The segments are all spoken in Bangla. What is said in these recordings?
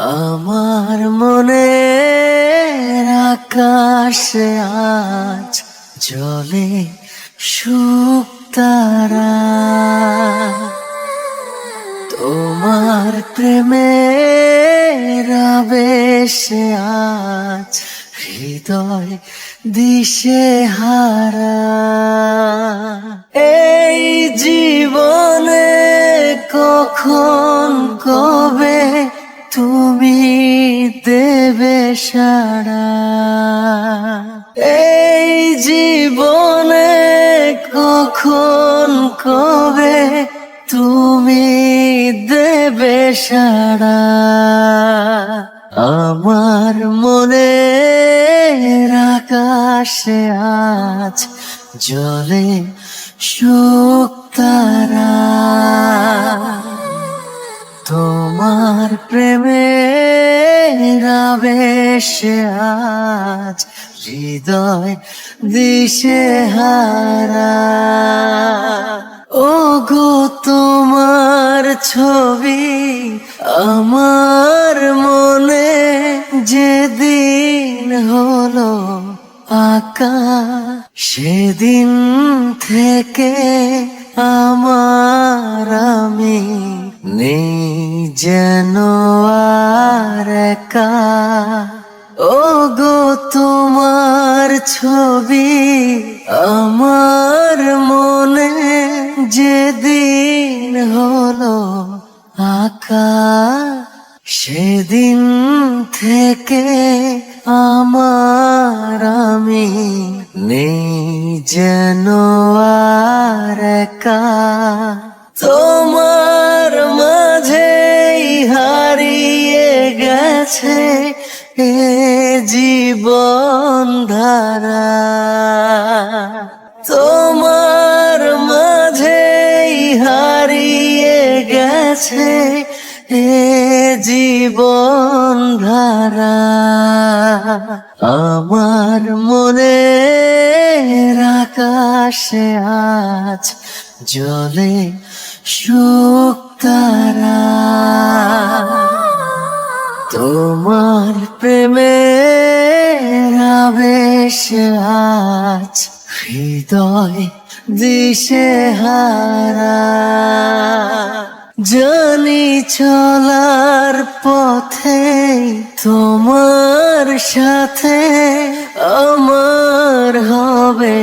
আমার মনের আকাশে আজ জ্বলে শুকতারা, তোমার প্রেমের আবেশে আজ হৃদয় দিশেহারা। এই জীবনে কখন কবে তুমি দেবে সাড়া, এই জীবনে কখন কবে তুমি দেবে সাড়া। আমার মনের আকাশে আজ জ্বলে শুকতারা, তোমার প্রেমের আবেশে আজ হৃদয় দিশেহারা। ওগো তোমার ছবি আমার মনে যেদিন হলো আঁকা, সেদিন থেকে আমার আমি নেই যেন আর একা। ওগো তোমার ছবি আমার মনে যেদিন হলো আঁকা, সেদিন থেকে আমার আমি নেই যেন আর একা। তোমার মাঝেই হারিয়ে গেছে এ জীবন ধারা, তোমার মাঝেই হারিয়ে গেছে এ জীবন ধারা। আমার মনের আকাশে আজ জ্বলে শুকতারা, তোমার প্রেমের আবেশে আজ হৃদয় দিশেহারা। জানি চলার পথে তোমার সাথে আমার হবে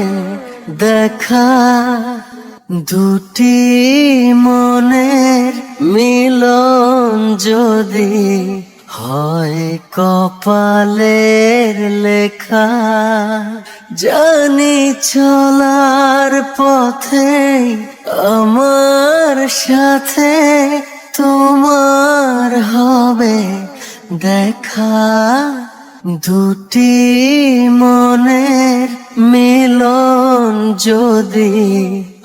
দেখা, দুটি মনের মিলন যদি হয় কপালের লেখা। জানি চলার পথে আমার সাথে তোমার হবে দেখা, দুটি মনের মিলন যদি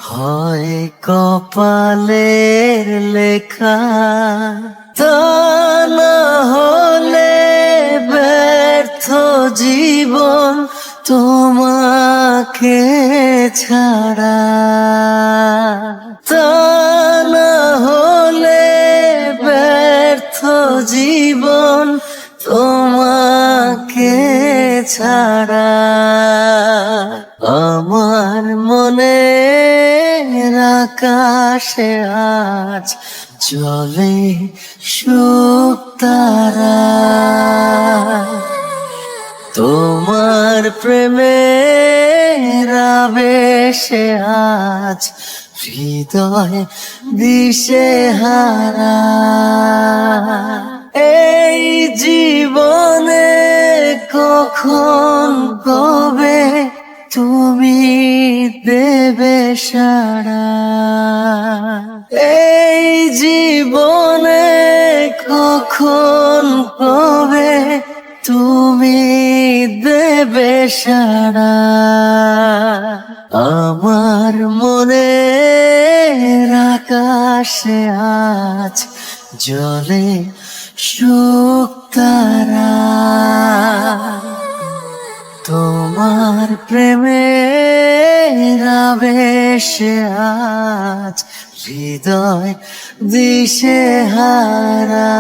হয় কপালের লেখা। তা না হলে ব্যর্থ জীবন তোমাকে ছাড়া, তা না হলে ব্যর্থ জীবন তোমাকে ছাড়া। আমার মনের আকাশে আজ জ্বলে শুকতারা, তোমার প্রেমের আবেশে আজ হৃদয় দিশেহারা। এই জীবনে কখন কবে তুমি দেবে সাড়া, এই জীবনে কখন কবে তুমি দেবে সাড়া। আমার মনের আকাশে আজ জ্বলে শুকতারা, তোমার প্রেমের আবেশে আজ হৃদয় দিশেহারা।